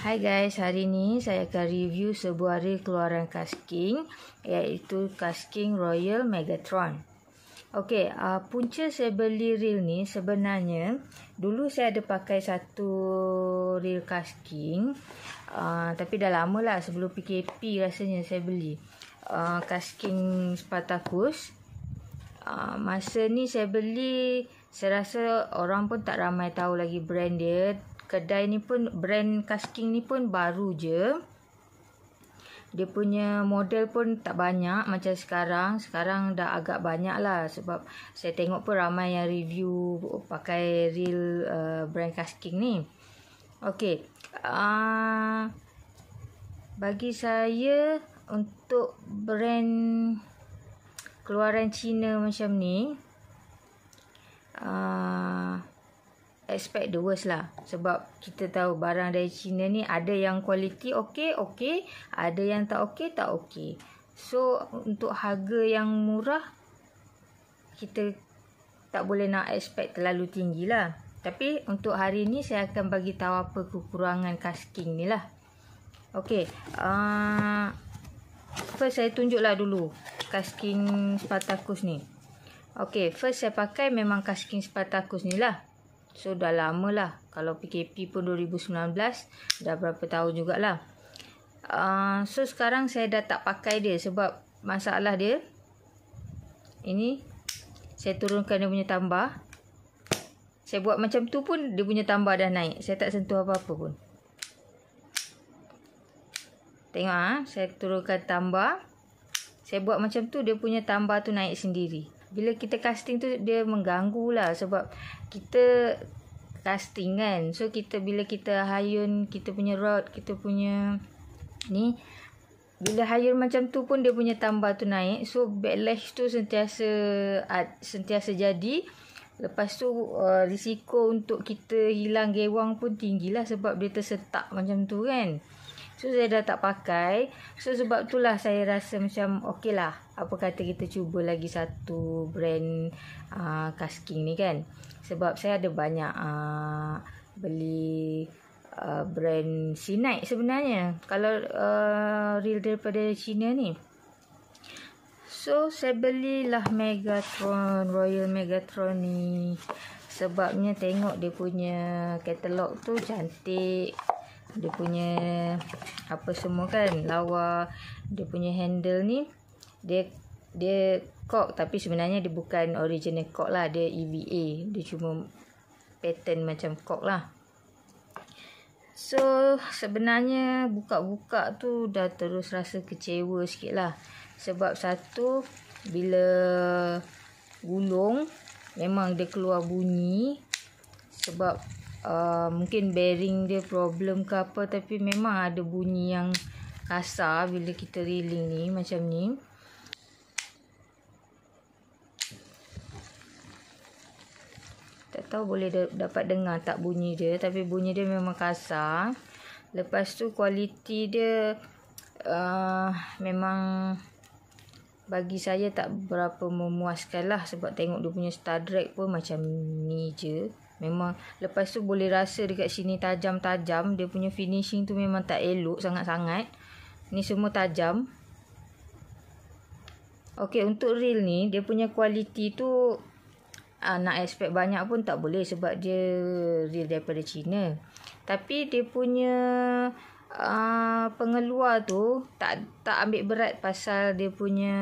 Hai guys, hari ni saya akan review sebuah reel keluaran Kasking, iaitu Kasking Royal Megatron. Okey, punca saya beli reel ni sebenarnya dulu saya ada pakai satu reel Kasking, tapi dah lama lah, sebelum PKP rasanya saya beli Kasking Spartacus. Masa ni saya beli, saya rasa orang pun tak ramai tahu lagi brand dia. Kedai ni pun, brand Kasking ni pun baru je. Dia punya model pun tak banyak macam sekarang. Sekarang dah agak banyak lah, sebab saya tengok pun ramai yang review pakai reel brand Kasking ni. Okey, bagi saya untuk brand keluaran Cina macam ni, expect the worst lah. Sebab kita tahu barang dari China ni ada yang kualiti okey, ada yang tak okey. So untuk harga yang murah, kita tak boleh nak expect terlalu tinggi lah. Tapi untuk hari ni saya akan bagi tahu apa kekurangan Kasking ni lah. Okey, first saya tunjuklah dulu Kasking Spartacus ni. Okey, first saya pakai memang Kasking Spartacus ni lah. So dah lama lah. Kalau PKP pun 2019, dah berapa tahun jugalah. So sekarang saya dah tak pakai dia, sebab masalah dia ini, saya turunkan dia punya tambah. Saya buat macam tu pun dia punya tambah dah naik. Saya tak sentuh apa-apa pun. Tengok saya turunkan tambah. Saya buat macam tu, dia punya tambah tu naik sendiri. Bila kita casting tu dia mengganggu lah, sebab kita casting kan. So bila kita hayun kita punya rod, kita punya ni, bila hayun macam tu pun dia punya tambah tu naik. So backlash tu sentiasa jadi. Lepas tu risiko untuk kita hilang gewang pun tinggi lah, sebab dia tersetak macam tu kan. So saya dah tak pakai. So sebab itulah saya rasa macam okey lah, apa kata kita cuba lagi satu brand Kasking ni kan. Sebab saya ada banyak beli brand Sinite sebenarnya, kalau reel daripada China ni. So saya belilah Megatron, Royal Megatron ni. Sebabnya tengok dia punya katalog tu cantik. Dia punya apa semua kan, lawa. Dia punya handle ni, dia cork, tapi sebenarnya dia bukan original cork lah, dia EVA. Dia cuma pattern macam cork lah. So sebenarnya buka-buka tu dah terus rasa kecewa sikit lah. Sebab satu, bila gulung memang dia keluar bunyi. Sebab mungkin bearing dia problem ke apa, tapi memang ada bunyi yang kasar bila kita reeling ni macam ni. Tak tahu boleh dapat dengar tak bunyi dia, tapi bunyi dia memang kasar. Lepas tu kualiti dia memang bagi saya tak berapa memuaskan lah. Sebab tengok dia punya star drag pun macam ni je. Memang lepas tu boleh rasa dekat sini tajam-tajam. Dia punya finishing tu memang tak elok sangat-sangat. Ni semua tajam. Okey, untuk reel ni dia punya kualiti tu nak expect banyak pun tak boleh, sebab dia reel daripada China. Tapi dia punya pengeluar tu tak ambil berat pasal dia punya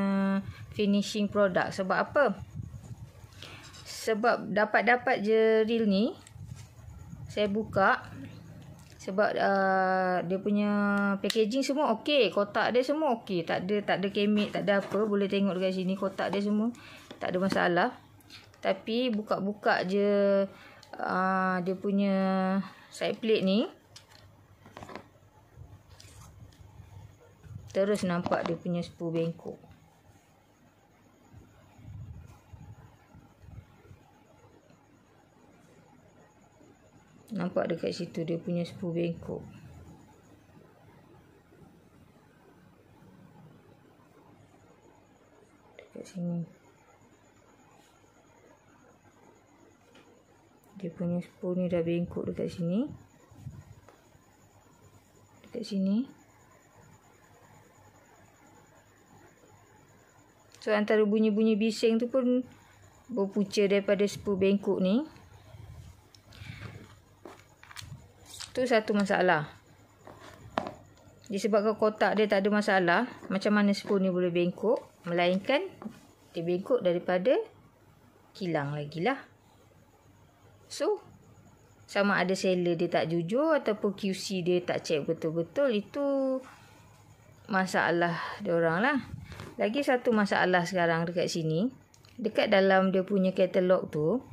finishing produk. Sebab apa? Sebab dapat je reel ni, saya buka. Sebab dia punya packaging semua okey, kotak dia semua okey, tak ada kemik, tak ada apa. Boleh tengok dekat sini kotak dia semua tak ada masalah. Tapi buka-buka je dia punya side plate ni, terus nampak dia punya spur bengkok. Nampak dekat situ dia punya spur bengkok. Dekat sini dia punya spur ni dah bengkok dekat sini. kat sini. So antara bunyi-bunyi bising tu pun berpunca daripada spul bengkok ni. Tu satu masalah. Disebabkan kotak dia tak ada masalah, macam mana spul ni boleh bengkok? Melainkan dia bengkok daripada kilang lagi lah. So sama ada seller dia tak jujur ataupun QC dia tak check betul-betul, itu masalah diorang lah. Lagi satu masalah sekarang dekat sini, dekat dalam dia punya katalog tu,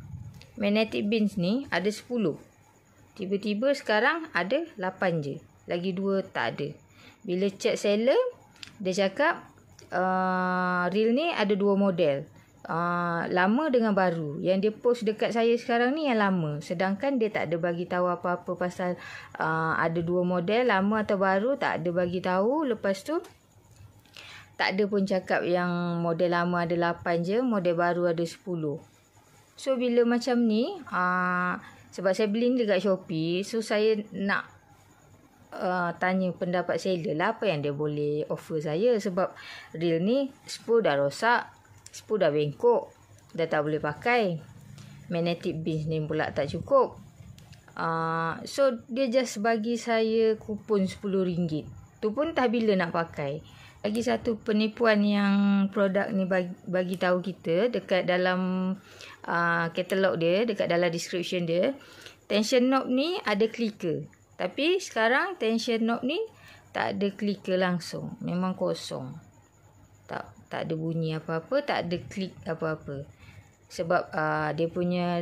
magnetic beans ni ada 10. Tiba-tiba sekarang ada 8 je. Lagi 2 tak ada. Bila check seller, dia cakap reel ni ada 2 model. Lama dengan baru. Yang dia post dekat saya sekarang ni yang lama. Sedangkan dia tak ada bagi tahu apa-apa pasal ada 2 model, lama atau baru, tak ada bagi tahu. Lepas tu tak ada pun cakap yang model lama ada 8 je, model baru ada 10. So bila macam ni, sebab saya beli ni dekat Shopee, so saya nak tanya pendapat seller lah, apa yang dia boleh offer saya. Sebab reel ni spul dah rosak, spul dah bengkok, dah tak boleh pakai. Magnetic beans ni pula tak cukup. So dia just bagi saya kupon RM10. Tu pun tak bila nak pakai. Lagi satu penipuan yang produk ni bagi tahu kita dekat dalam katalog dia, dekat dalam description dia, tension knob ni ada clicker. Tapi sekarang tension knob ni tak ada clicker langsung. Memang kosong. Tak ada bunyi apa-apa, tak ada klik apa-apa. Sebab dia punya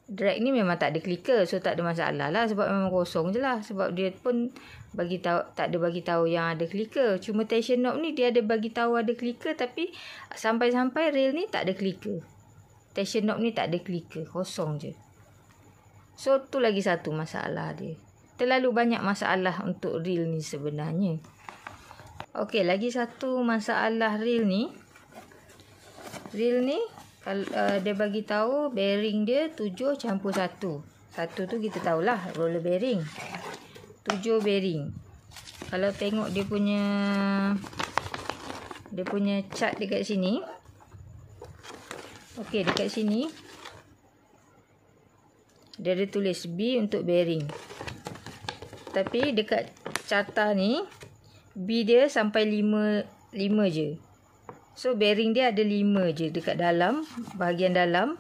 drag ni memang tak ada clicker, so tak ada masalah lah, sebab memang kosong je lah. Sebab dia pun bagi tahu, tak ada bagi tahu yang ada clicker. Cuma tension knob ni dia ada bagi tahu ada clicker, tapi sampai-sampai reel ni tak ada clicker. Tension knob ni tak ada clicker, kosong je. So tu lagi satu masalah dia. Terlalu banyak masalah untuk reel ni sebenarnya. Okey, lagi satu masalah reel ni. Reel ni dia bagi tahu bearing dia 7/1. Satu tu kita tahulah roller bearing. 7 bearing. Kalau tengok dia punya chart dekat sini. Okey, dekat sini dia ada tulis B untuk bearing. Tapi dekat carta ni B dia sampai 5 je. So bearing dia ada 5 je dekat dalam, bahagian dalam.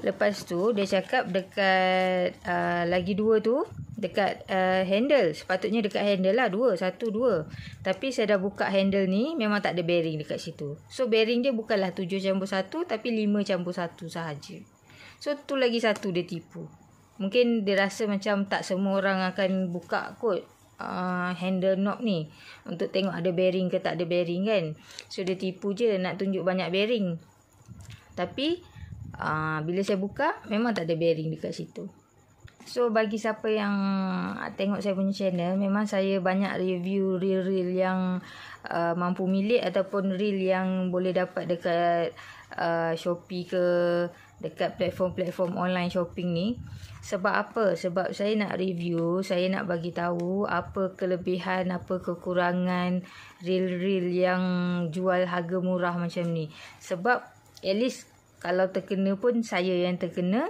Lepas tu dia cakap dekat lagi 2 tu dekat handle. Sepatutnya dekat handle lah 2, 1, 2. Tapi saya dah buka handle ni, memang tak ada bearing dekat situ. So bearing dia bukanlah 7/1 tapi 5/1 sahaja. So tu lagi satu dia tipu. Mungkin dia rasa macam tak semua orang akan buka kot handle knob ni untuk tengok ada bearing ke tak ada bearing kan. So dia tipu je, nak tunjuk banyak bearing. Tapi bila saya buka, memang tak ada bearing dekat situ. So bagi siapa yang tengok saya punya channel, memang saya banyak review reel-reel yang mampu milik ataupun reel yang boleh dapat dekat Shopee ke, dekat platform-platform online shopping ni. Sebab apa? Sebab saya nak review, saya nak bagi tahu apa kelebihan, apa kekurangan reel-reel yang jual harga murah macam ni. Sebab at least kalau terkena pun saya yang terkena,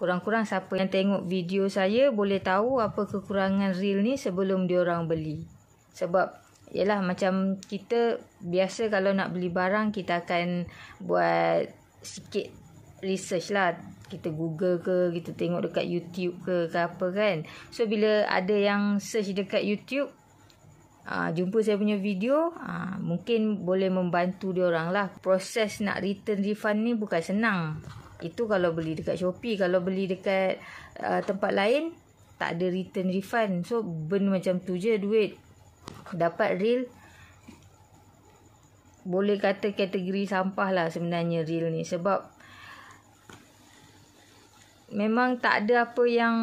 kurang-kurang siapa yang tengok video saya boleh tahu apa kekurangan reel ni sebelum diorang beli. Sebab yalah, macam kita biasa kalau nak beli barang, kita akan buat sikit research lah. Kita Google ke, kita tengok dekat YouTube ke apa kan. So bila ada yang search dekat YouTube, jumpa saya punya video, mungkin boleh membantu diorang lah. Proses nak return refund ni bukan senang. Itu kalau beli dekat Shopee. Kalau beli dekat tempat lain, tak ada return refund. So benda macam tu je duit. Dapat reel, boleh kata kategori sampah lah sebenarnya reel ni. Sebab memang tak ada apa yang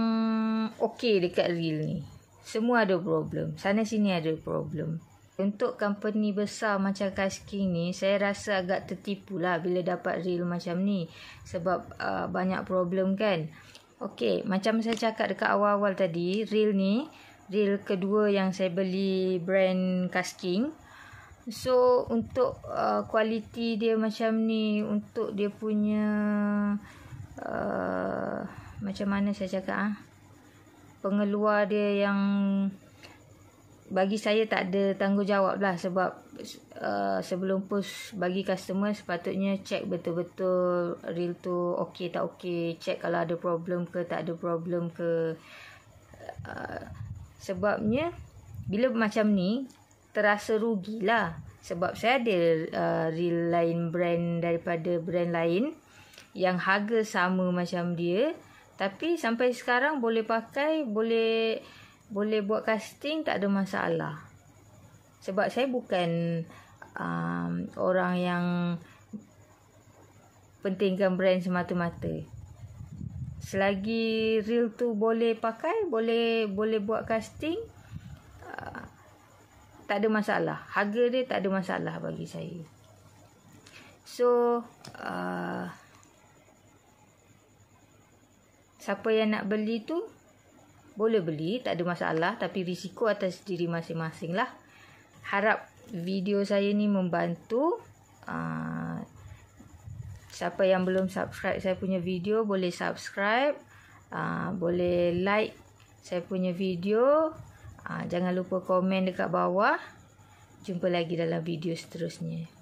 okey dekat reel ni. Semua ada problem. Sana sini ada problem. Untuk company besar macam Kasking ni, saya rasa agak tertipu lah bila dapat reel macam ni. Sebab banyak problem kan. Okey, macam saya cakap dekat awal-awal tadi, reel ni reel kedua yang saya beli brand Kasking. So untuk kualiti dia macam ni, untuk dia punya macam mana saya cakap pengeluar dia yang bagi saya tak ada tanggungjawab lah, sebab sebelum post bagi customer sepatutnya check betul-betul reel tu okey tak okey, check kalau ada problem ke tak ada problem ke. Sebabnya bila macam ni terasa rugilah, sebab saya ada reel lain brand daripada brand lain yang harga sama macam dia, tapi sampai sekarang boleh pakai, boleh buat casting, tak ada masalah. Sebab saya bukan orang yang pentingkan brand semata-mata. Selagi reel tu boleh pakai, boleh buat casting, tak ada masalah. Harga dia tak ada masalah bagi saya. So siapa yang nak beli tu boleh beli, tak ada masalah, tapi risiko atas diri masing-masing lah. Harap video saya ni membantu. Siapa yang belum subscribe saya punya video, boleh subscribe, boleh like saya punya video. Jangan lupa komen dekat bawah. Jumpa lagi dalam video seterusnya.